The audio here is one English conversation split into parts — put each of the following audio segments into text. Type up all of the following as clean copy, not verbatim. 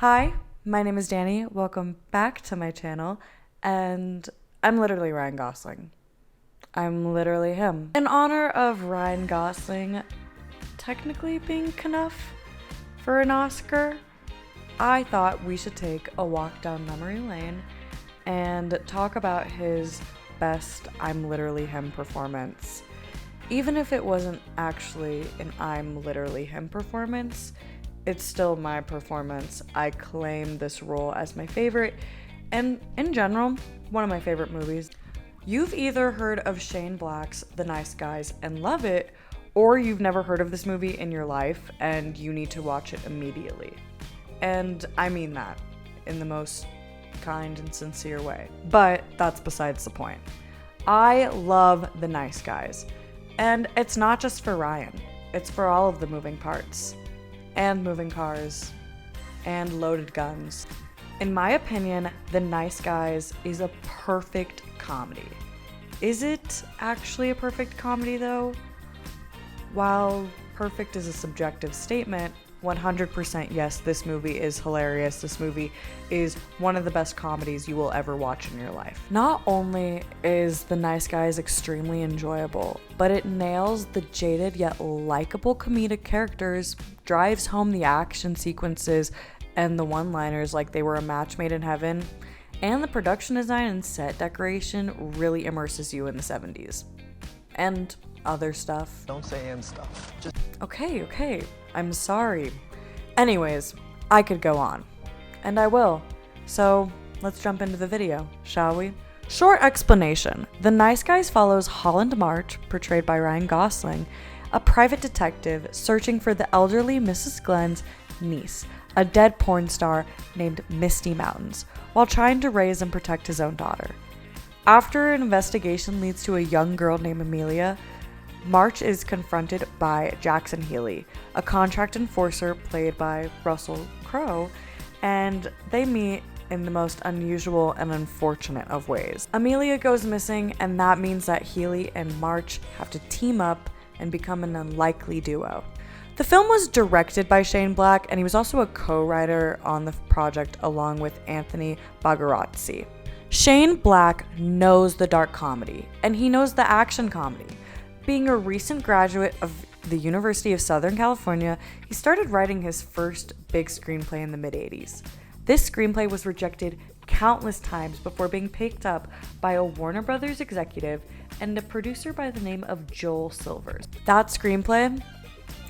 Hi, my name is Danny. Welcome back to my channel. And I'm literally Ryan Gosling. I'm literally him. In honor of Ryan Gosling technically being enough for an Oscar, I thought we should take a walk down memory lane and talk about his best I'm literally him performance. Even if it wasn't actually an I'm literally him performance, it's still my performance. I claim this role as my favorite, and in general, one of my favorite movies. You've either heard of Shane Black's The Nice Guys and love it, or you've never heard of this movie in your life and you need to watch it immediately. And I mean that in the most kind and sincere way. But that's besides the point. I love The Nice Guys. And it's not just for Ryan. It's for all of the moving parts. And moving cars. And loaded guns. In my opinion, The Nice Guys is a perfect comedy. Is it actually a perfect comedy though? While perfect is a subjective statement, 100% yes, this movie is hilarious. This movie is one of the best comedies you will ever watch in your life. Not only is The Nice Guys extremely enjoyable, but it nails the jaded yet likable comedic characters, drives home the action sequences and the one-liners like they were a match made in heaven, and the production design and set decoration really immerses you in the 70s. And other stuff. Don't say and stuff. Just Okay. I'm sorry. Anyways, I could go on. And I will. So let's jump into the video, shall we? Short explanation. The Nice Guys follows Holland March, portrayed by Ryan Gosling, a private detective searching for the elderly Mrs. Glenn's niece, a dead porn star named Misty Mountains, while trying to raise and protect his own daughter. After an investigation leads to a young girl named Amelia, March is confronted by Jackson Healy, a contract enforcer played by Russell Crowe, and they meet in the most unusual and unfortunate of ways. Amelia goes missing, and that means that Healy and March have to team up and become an unlikely duo. The film was directed by Shane Black, and he was also a co-writer on the project along with Anthony Bagarazzi. Shane Black knows the dark comedy, and he knows the action comedy. Being a recent graduate of the University of Southern California, he started writing his first big screenplay in the mid-80s. This screenplay was rejected countless times before being picked up by a Warner Brothers executive and a producer by the name of Joel Silvers. That screenplay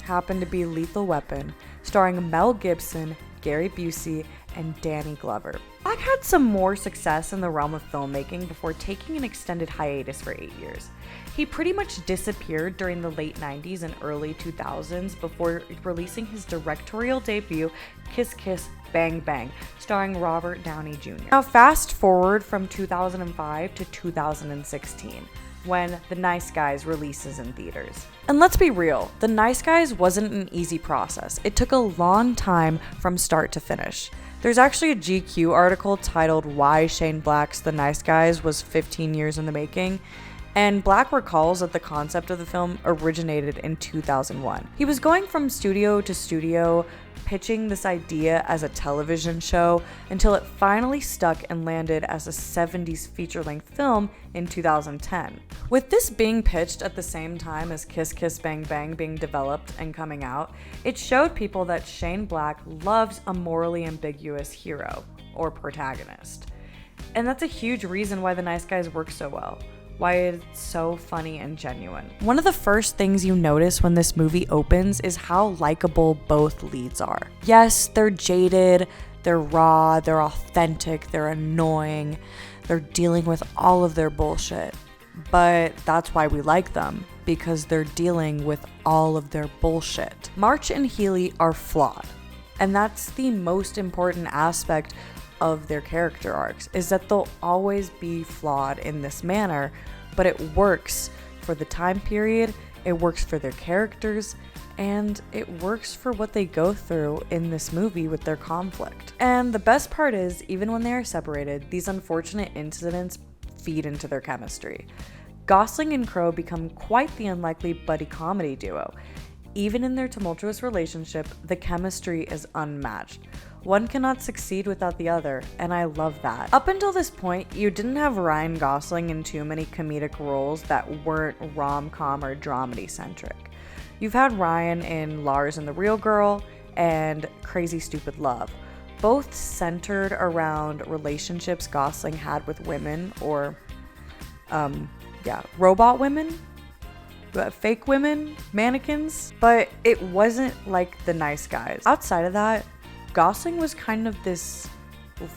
happened to be Lethal Weapon, starring Mel Gibson, Gary Busey, and Danny Glover. Black had some more success in the realm of filmmaking before taking an extended hiatus for 8 years. He pretty much disappeared during the late 90s and early 2000s before releasing his directorial debut, Kiss Kiss Bang Bang, starring Robert Downey Jr. Now fast forward from 2005 to 2016, when The Nice Guys releases in theaters. And let's be real, The Nice Guys wasn't an easy process. It took a long time from start to finish. There's actually a GQ article titled Why Shane Black's The Nice Guys was 15 years in the making, and Black recalls that the concept of the film originated in 2001. He was going from studio to studio, pitching this idea as a television show until it finally stuck and landed as a 70s feature-length film in 2010. With this being pitched at the same time as Kiss Kiss Bang Bang being developed and coming out, it showed people that Shane Black loves a morally ambiguous hero or protagonist. And that's a huge reason why The Nice Guys work so well. Why it's so funny and genuine. One of the first things you notice when this movie opens is how likable both leads are. Yes, they're jaded, they're raw, they're authentic, they're annoying, they're dealing with all of their bullshit. But that's why we like them, because they're dealing with all of their bullshit. March and Healy are flawed, and that's the most important aspect of their character arcs, is that they'll always be flawed in this manner, but it works for the time period, it works for their characters, and it works for what they go through in this movie with their conflict. And the best part is, even when they are separated, these unfortunate incidents feed into their chemistry. Gosling and Crowe become quite the unlikely buddy comedy duo. Even in their tumultuous relationship, the chemistry is unmatched. one cannot succeed without the other, and I love that. Up until this point, you didn't have Ryan Gosling in too many comedic roles that weren't rom-com or dramedy-centric. You've had Ryan in Lars and the Real Girl and Crazy Stupid Love, both centered around relationships Gosling had with women, or robot women, fake women, mannequins, but it wasn't like The Nice Guys. Outside of that, Gosling was kind of this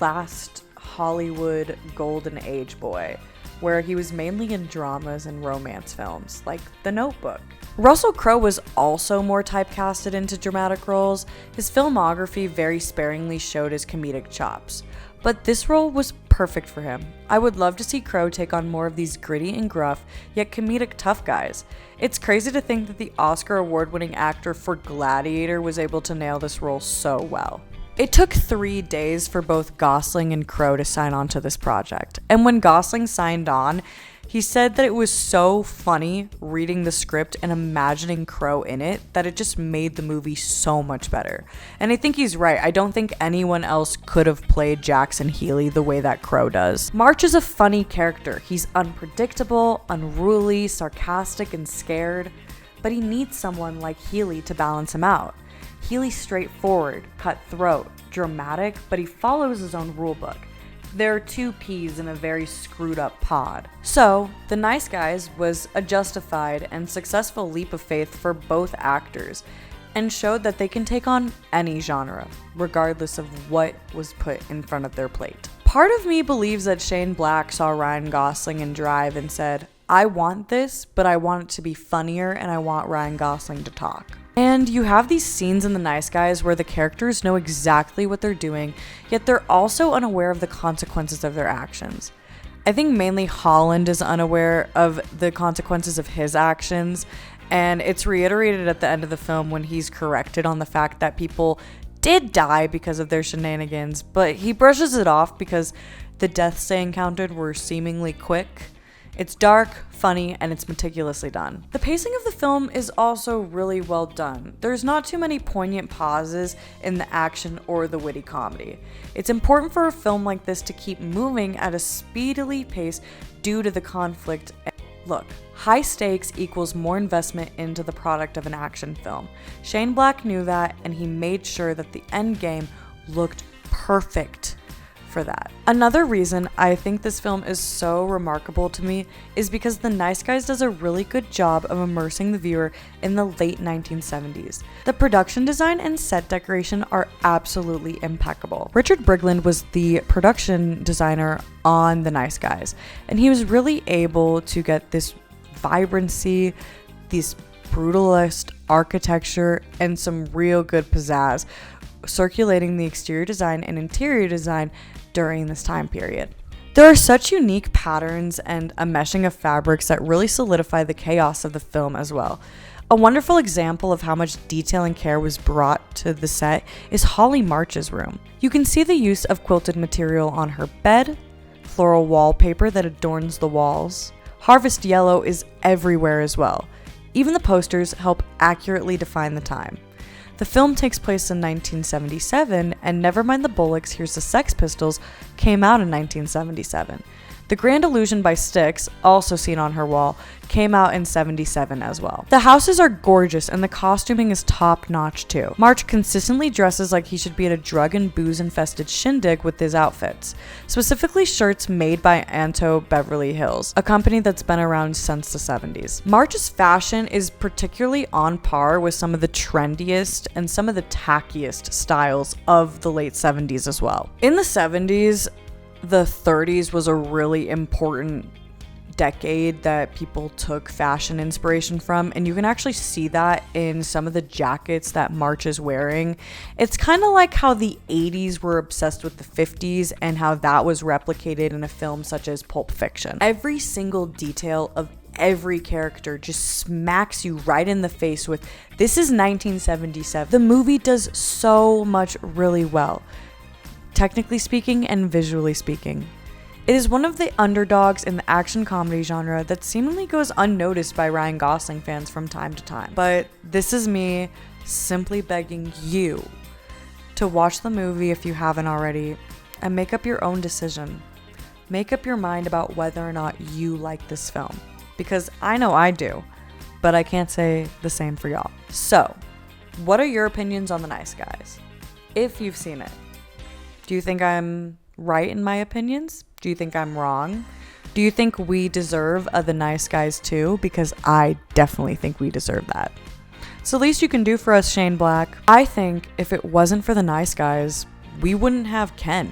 last Hollywood golden age boy, where he was mainly in dramas and romance films, like The Notebook. Russell Crowe was also more typecasted into dramatic roles. His filmography very sparingly showed his comedic chops, but this role was perfect for him. I would love to see Crowe take on more of these gritty and gruff, yet comedic tough guys. It's crazy to think that the Oscar award-winning actor for Gladiator was able to nail this role so well. It took 3 days for both Gosling and Crowe to sign on to this project, and when Gosling signed on, he said that it was so funny reading the script and imagining Crowe in it that it just made the movie so much better. And I think he's right. I don't think anyone else could have played Jackson Healy the way that Crowe does. March is a funny character. He's unpredictable, unruly, sarcastic, and scared, but he needs someone like Healy to balance him out. Healy's straightforward, cutthroat, dramatic, but he follows his own rulebook. There are 2 peas in a very screwed up pod. So, The Nice Guys was a justified and successful leap of faith for both actors, and showed that they can take on any genre, regardless of what was put in front of their plate. Part of me believes that Shane Black saw Ryan Gosling in Drive and said, I want this, but I want it to be funnier and I want Ryan Gosling to talk. And you have these scenes in The Nice Guys where the characters know exactly what they're doing, yet they're also unaware of the consequences of their actions. I think mainly Holland is unaware of the consequences of his actions, and it's reiterated at the end of the film when he's corrected on the fact that people did die because of their shenanigans, but he brushes it off because the deaths they encountered were seemingly quick. It's dark, funny, and it's meticulously done. The pacing of the film is also really well done. There's not too many poignant pauses in the action or the witty comedy. It's important for a film like this to keep moving at a speedily pace due to the conflict. Look, high stakes equals more investment into the product of an action film. Shane Black knew that, and he made sure that the end game looked perfect for that. Another reason I think this film is so remarkable to me is because The Nice Guys does a really good job of immersing the viewer in the late 1970s. The production design and set decoration are absolutely impeccable. Richard Brigland was the production designer on The Nice Guys, and he was really able to get this vibrancy, these brutalist architecture, and some real good pizzazz circulating the exterior design and interior design during this time period. There are such unique patterns and a meshing of fabrics that really solidify the chaos of the film as well. A wonderful example of how much detail and care was brought to the set is Holly March's room. You can see the use of quilted material on her bed, floral wallpaper that adorns the walls. Harvest yellow is everywhere as well. Even the posters help accurately define the time. The film takes place in 1977, and Nevermind the Bollocks, Here's the Sex Pistols came out in 1977. The Grand Illusion by Styx, also seen on her wall, came out in 77 as well. The houses are gorgeous and the costuming is top notch too. March consistently dresses like he should be at a drug and booze infested shindig with his outfits, specifically shirts made by Anto Beverly Hills, a company that's been around since the 70s. March's fashion is particularly on par with some of the trendiest and some of the tackiest styles of the late 70s as well. In the 70s, the 30s was a really important decade that people took fashion inspiration from, and you can actually see that in some of the jackets that March is wearing. It's kind of like how the 80s were obsessed with the 50s and how that was replicated in a film such as Pulp Fiction. Every single detail of every character just smacks you right in the face with, this is 1977. The movie does so much really well, technically speaking and visually speaking. It is one of the underdogs in the action comedy genre that seemingly goes unnoticed by Ryan Gosling fans from time to time. But this is me simply begging you to watch the movie if you haven't already, and make up your own decision. Make up your mind about whether or not you like this film, because I know I do, but I can't say the same for y'all. So, what are your opinions on The Nice Guys? If you've seen it, do you think I'm right in my opinions? Do you think I'm wrong? Do you think we deserve a The Nice Guys too? Because I definitely think we deserve that. It's the least you can do for us, Shane Black. I think if it wasn't for The Nice Guys, we wouldn't have Ken.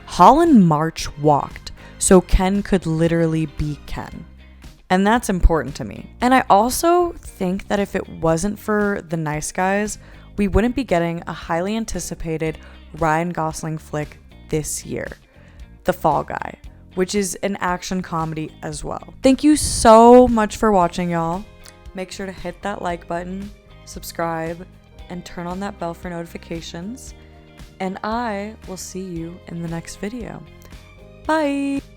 Holland March walked, so Ken could literally be Ken. And that's important to me. And I also think that if it wasn't for The Nice Guys, we wouldn't be getting a highly anticipated Ryan Gosling flick this year, The Fall Guy, which is an action comedy as well. Thank you so much for watching, y'all. Make sure to hit that like button, subscribe, and turn on that bell for notifications. And I will see you in the next video. Bye!